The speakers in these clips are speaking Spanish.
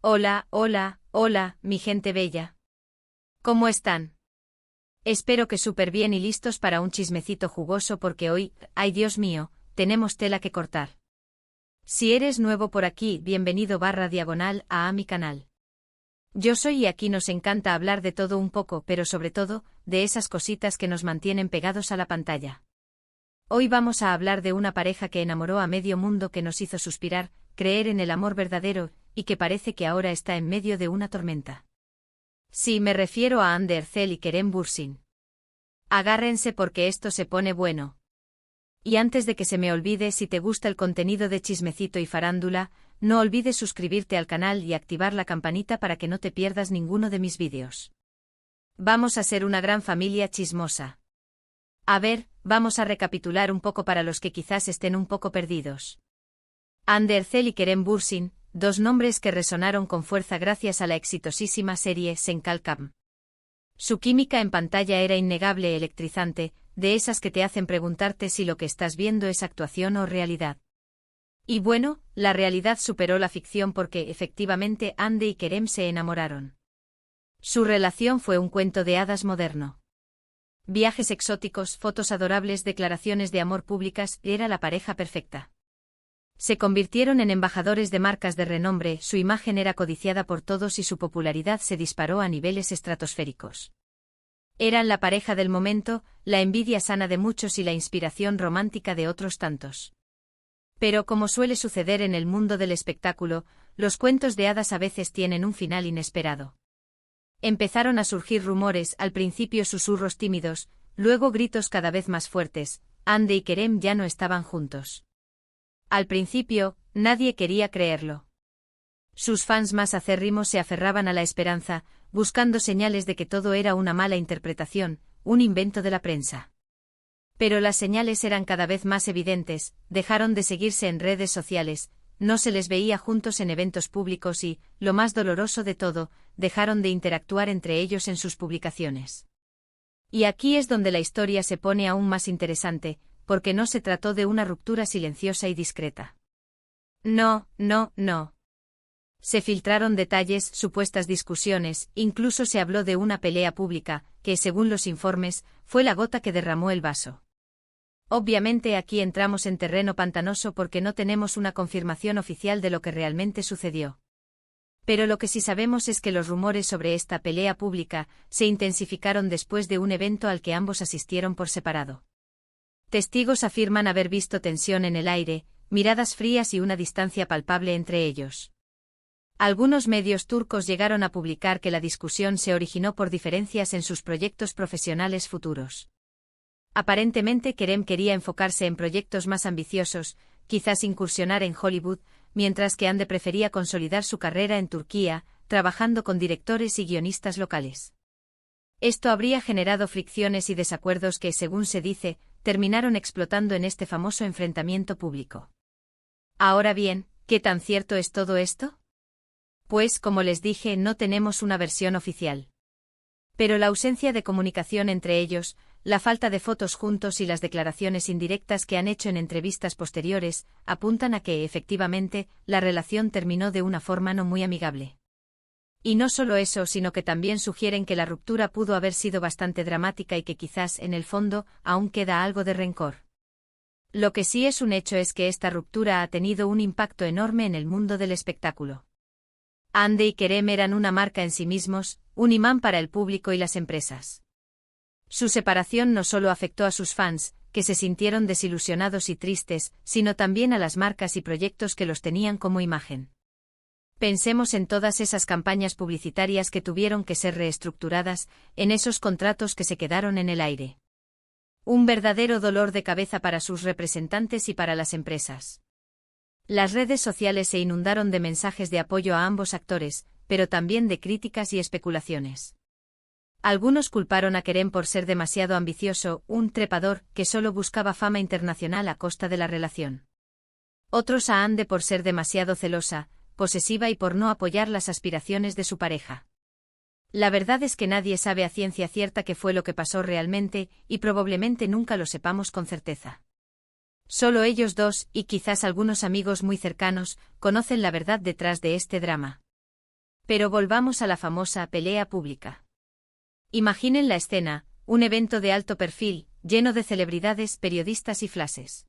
Hola, hola, hola, mi gente bella. ¿Cómo están? Espero que súper bien y listos para un chismecito jugoso porque hoy, ay Dios mío, tenemos tela que cortar. Si eres nuevo por aquí, bienvenido /diagonal a mi canal. Yo soy y aquí nos encanta hablar de todo un poco, pero sobre todo, de esas cositas que nos mantienen pegados a la pantalla. Hoy vamos a hablar de una pareja que enamoró a medio mundo, que nos hizo suspirar, creer en el amor verdadero, y que parece que ahora está en medio de una tormenta. Sí, me refiero a Ander Zel y Kerem Bürsin. Agárrense porque esto se pone bueno. Y antes de que se me olvide, si te gusta el contenido de chismecito y farándula, no olvides suscribirte al canal y activar la campanita para que no te pierdas ninguno de mis vídeos. Vamos a ser una gran familia chismosa. A ver, vamos a recapitular un poco para los que quizás estén un poco perdidos. Ander Zel y Kerem Bürsin, dos nombres que resonaron con fuerza gracias a la exitosísima serie Senkalkam. Su química en pantalla era innegable, electrizante, de esas que te hacen preguntarte si lo que estás viendo es actuación o realidad. Y bueno, la realidad superó la ficción porque efectivamente Ande y Kerem se enamoraron. Su relación fue un cuento de hadas moderno. Viajes exóticos, fotos adorables, declaraciones de amor públicas, era la pareja perfecta. Se convirtieron en embajadores de marcas de renombre, su imagen era codiciada por todos y su popularidad se disparó a niveles estratosféricos. Eran la pareja del momento, la envidia sana de muchos y la inspiración romántica de otros tantos. Pero como suele suceder en el mundo del espectáculo, los cuentos de hadas a veces tienen un final inesperado. Empezaron a surgir rumores, al principio susurros tímidos, luego gritos cada vez más fuertes. Ande y Kerem ya no estaban juntos. Al principio, nadie quería creerlo. Sus fans más acérrimos se aferraban a la esperanza, buscando señales de que todo era una mala interpretación, un invento de la prensa. Pero las señales eran cada vez más evidentes, dejaron de seguirse en redes sociales, no se les veía juntos en eventos públicos y, lo más doloroso de todo, dejaron de interactuar entre ellos en sus publicaciones. Y aquí es donde la historia se pone aún más interesante, porque no se trató de una ruptura silenciosa y discreta. No, no, no. Se filtraron detalles, supuestas discusiones, incluso se habló de una pelea pública, que, según los informes, fue la gota que derramó el vaso. Obviamente aquí entramos en terreno pantanoso porque no tenemos una confirmación oficial de lo que realmente sucedió. Pero lo que sí sabemos es que los rumores sobre esta pelea pública se intensificaron después de un evento al que ambos asistieron por separado. Testigos afirman haber visto tensión en el aire, miradas frías y una distancia palpable entre ellos. Algunos medios turcos llegaron a publicar que la discusión se originó por diferencias en sus proyectos profesionales futuros. Aparentemente Kerem quería enfocarse en proyectos más ambiciosos, quizás incursionar en Hollywood, mientras que Ande prefería consolidar su carrera en Turquía, trabajando con directores y guionistas locales. Esto habría generado fricciones y desacuerdos que, según se dice, terminaron explotando en este famoso enfrentamiento público. Ahora bien, ¿qué tan cierto es todo esto? Pues, como les dije, no tenemos una versión oficial. Pero la ausencia de comunicación entre ellos, la falta de fotos juntos y las declaraciones indirectas que han hecho en entrevistas posteriores, apuntan a que, efectivamente, la relación terminó de una forma no muy amigable. Y no solo eso, sino que también sugieren que la ruptura pudo haber sido bastante dramática y que quizás, en el fondo, aún queda algo de rencor. Lo que sí es un hecho es que esta ruptura ha tenido un impacto enorme en el mundo del espectáculo. Ande y Kerem eran una marca en sí mismos, un imán para el público y las empresas. Su separación no solo afectó a sus fans, que se sintieron desilusionados y tristes, sino también a las marcas y proyectos que los tenían como imagen. Pensemos en todas esas campañas publicitarias que tuvieron que ser reestructuradas, en esos contratos que se quedaron en el aire. Un verdadero dolor de cabeza para sus representantes y para las empresas. Las redes sociales se inundaron de mensajes de apoyo a ambos actores, pero también de críticas y especulaciones. Algunos culparon a Kerem por ser demasiado ambicioso, un trepador que solo buscaba fama internacional a costa de la relación. Otros a Ande por ser demasiado celosa, posesiva y por no apoyar las aspiraciones de su pareja. La verdad es que nadie sabe a ciencia cierta qué fue lo que pasó realmente, y probablemente nunca lo sepamos con certeza. Solo ellos dos, y quizás algunos amigos muy cercanos, conocen la verdad detrás de este drama. Pero volvamos a la famosa pelea pública. Imaginen la escena, un evento de alto perfil, lleno de celebridades, periodistas y flashes.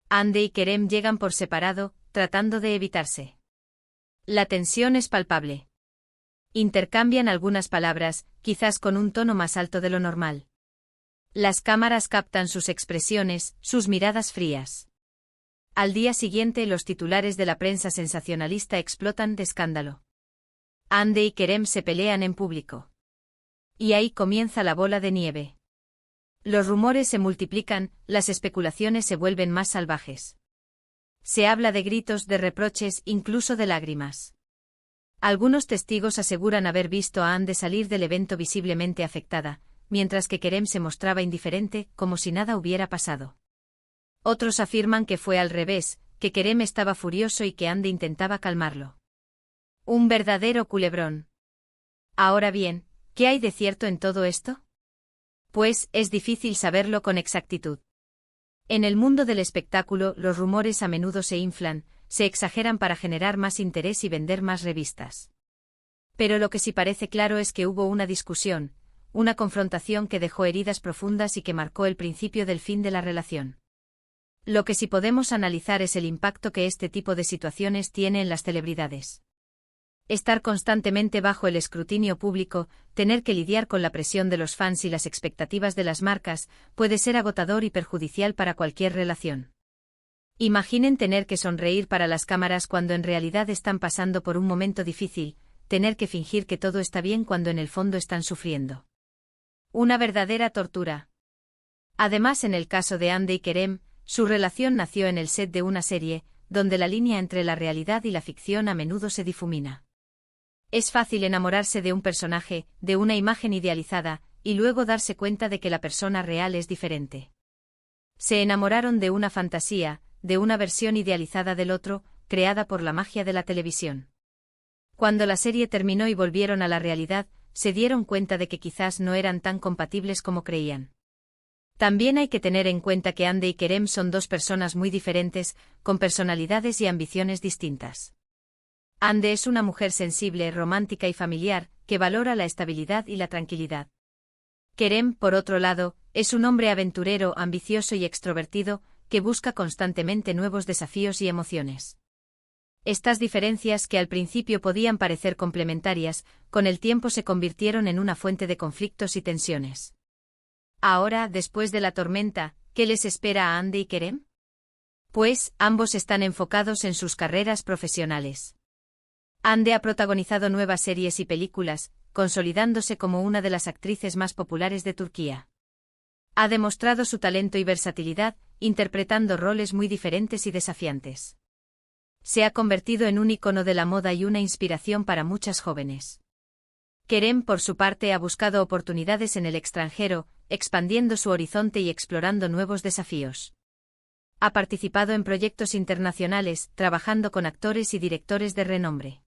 Hande y Kerem llegan por separado, tratando de evitarse. La tensión es palpable. Intercambian algunas palabras, quizás con un tono más alto de lo normal. Las cámaras captan sus expresiones, sus miradas frías. Al día siguiente los titulares de la prensa sensacionalista explotan de escándalo. Hande y Kerem se pelean en público. Y ahí comienza la bola de nieve. Los rumores se multiplican, las especulaciones se vuelven más salvajes. Se habla de gritos, de reproches, incluso de lágrimas. Algunos testigos aseguran haber visto a Hande salir del evento visiblemente afectada, mientras que Kerem se mostraba indiferente, como si nada hubiera pasado. Otros afirman que fue al revés, que Kerem estaba furioso y que Hande intentaba calmarlo. Un verdadero culebrón. Ahora bien, ¿qué hay de cierto en todo esto? Pues, es difícil saberlo con exactitud. En el mundo del espectáculo, los rumores a menudo se inflan, se exageran para generar más interés y vender más revistas. Pero lo que sí parece claro es que hubo una discusión, una confrontación que dejó heridas profundas y que marcó el principio del fin de la relación. Lo que sí podemos analizar es el impacto que este tipo de situaciones tiene en las celebridades. Estar constantemente bajo el escrutinio público, tener que lidiar con la presión de los fans y las expectativas de las marcas, puede ser agotador y perjudicial para cualquier relación. Imaginen tener que sonreír para las cámaras cuando en realidad están pasando por un momento difícil, tener que fingir que todo está bien cuando en el fondo están sufriendo. Una verdadera tortura. Además, en el caso de Hande y Kerem, su relación nació en el set de una serie, donde la línea entre la realidad y la ficción a menudo se difumina. Es fácil enamorarse de un personaje, de una imagen idealizada, y luego darse cuenta de que la persona real es diferente. Se enamoraron de una fantasía, de una versión idealizada del otro, creada por la magia de la televisión. Cuando la serie terminó y volvieron a la realidad, se dieron cuenta de que quizás no eran tan compatibles como creían. También hay que tener en cuenta que Hande y Kerem son dos personas muy diferentes, con personalidades y ambiciones distintas. Hande es una mujer sensible, romántica y familiar, que valora la estabilidad y la tranquilidad. Kerem, por otro lado, es un hombre aventurero, ambicioso y extrovertido, que busca constantemente nuevos desafíos y emociones. Estas diferencias, que al principio podían parecer complementarias, con el tiempo se convirtieron en una fuente de conflictos y tensiones. Ahora, después de la tormenta, ¿qué les espera a Hande y Kerem? Pues, ambos están enfocados en sus carreras profesionales. Hande ha protagonizado nuevas series y películas, consolidándose como una de las actrices más populares de Turquía. Ha demostrado su talento y versatilidad, interpretando roles muy diferentes y desafiantes. Se ha convertido en un icono de la moda y una inspiración para muchas jóvenes. Kerem, por su parte, ha buscado oportunidades en el extranjero, expandiendo su horizonte y explorando nuevos desafíos. Ha participado en proyectos internacionales, trabajando con actores y directores de renombre.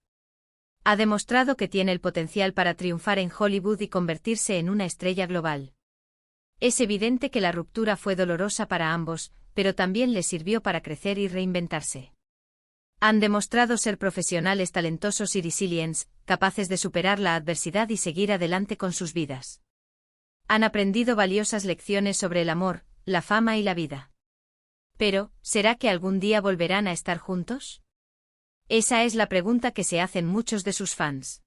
Ha demostrado que tiene el potencial para triunfar en Hollywood y convertirse en una estrella global. Es evidente que la ruptura fue dolorosa para ambos, pero también les sirvió para crecer y reinventarse. Han demostrado ser profesionales talentosos y resilientes, capaces de superar la adversidad y seguir adelante con sus vidas. Han aprendido valiosas lecciones sobre el amor, la fama y la vida. Pero, ¿será que algún día volverán a estar juntos? Esa es la pregunta que se hacen muchos de sus fans.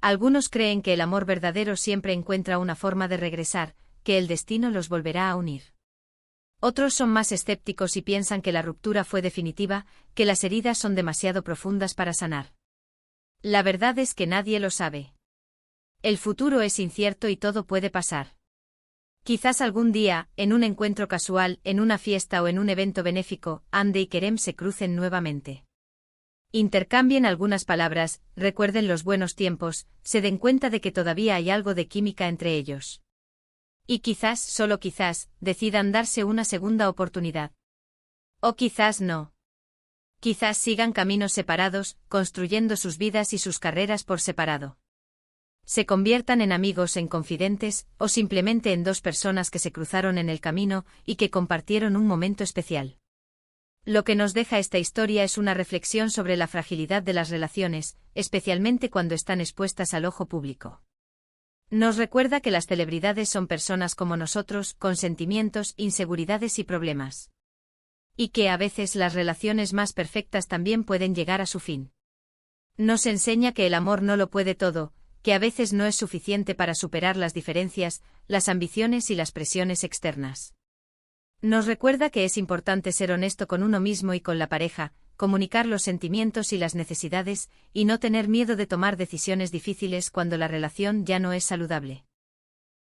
Algunos creen que el amor verdadero siempre encuentra una forma de regresar, que el destino los volverá a unir. Otros son más escépticos y piensan que la ruptura fue definitiva, que las heridas son demasiado profundas para sanar. La verdad es que nadie lo sabe. El futuro es incierto y todo puede pasar. Quizás algún día, en un encuentro casual, en una fiesta o en un evento benéfico, Hande y Kerem se crucen nuevamente. Intercambien algunas palabras, recuerden los buenos tiempos, se den cuenta de que todavía hay algo de química entre ellos. Y quizás, solo quizás, decidan darse una segunda oportunidad. O quizás no. Quizás sigan caminos separados, construyendo sus vidas y sus carreras por separado. Se conviertan en amigos, en confidentes, o simplemente en dos personas que se cruzaron en el camino y que compartieron un momento especial. Lo que nos deja esta historia es una reflexión sobre la fragilidad de las relaciones, especialmente cuando están expuestas al ojo público. Nos recuerda que las celebridades son personas como nosotros, con sentimientos, inseguridades y problemas. Y que a veces las relaciones más perfectas también pueden llegar a su fin. Nos enseña que el amor no lo puede todo, que a veces no es suficiente para superar las diferencias, las ambiciones y las presiones externas. Nos recuerda que es importante ser honesto con uno mismo y con la pareja, comunicar los sentimientos y las necesidades, y no tener miedo de tomar decisiones difíciles cuando la relación ya no es saludable.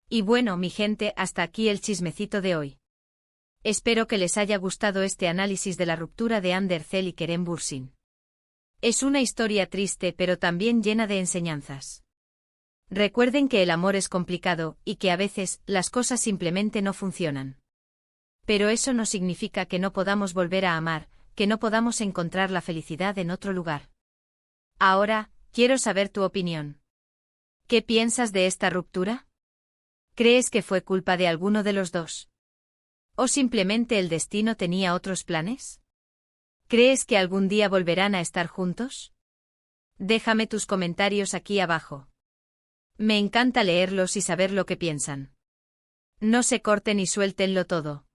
Y bueno, mi gente, hasta aquí el chismecito de hoy. Espero que les haya gustado este análisis de la ruptura de Ander Zell y Kerem Bürsin. Es una historia triste pero también llena de enseñanzas. Recuerden que el amor es complicado y que a veces las cosas simplemente no funcionan. Pero eso no significa que no podamos volver a amar, que no podamos encontrar la felicidad en otro lugar. Ahora, quiero saber tu opinión. ¿Qué piensas de esta ruptura? ¿Crees que fue culpa de alguno de los dos? ¿O simplemente el destino tenía otros planes? ¿Crees que algún día volverán a estar juntos? Déjame tus comentarios aquí abajo. Me encanta leerlos y saber lo que piensan. No se corten y suéltenlo todo.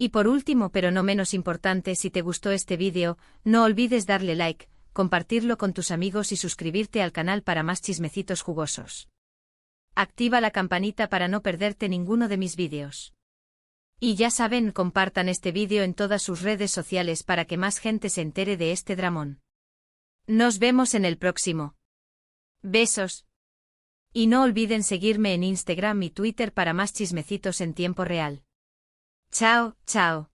Y por último pero no menos importante, si te gustó este vídeo, no olvides darle like, compartirlo con tus amigos y suscribirte al canal para más chismecitos jugosos. Activa la campanita para no perderte ninguno de mis vídeos. Y ya saben, compartan este vídeo en todas sus redes sociales para que más gente se entere de este dramón. Nos vemos en el próximo. Besos. Y no olviden seguirme en Instagram y Twitter para más chismecitos en tiempo real. Chao, chao.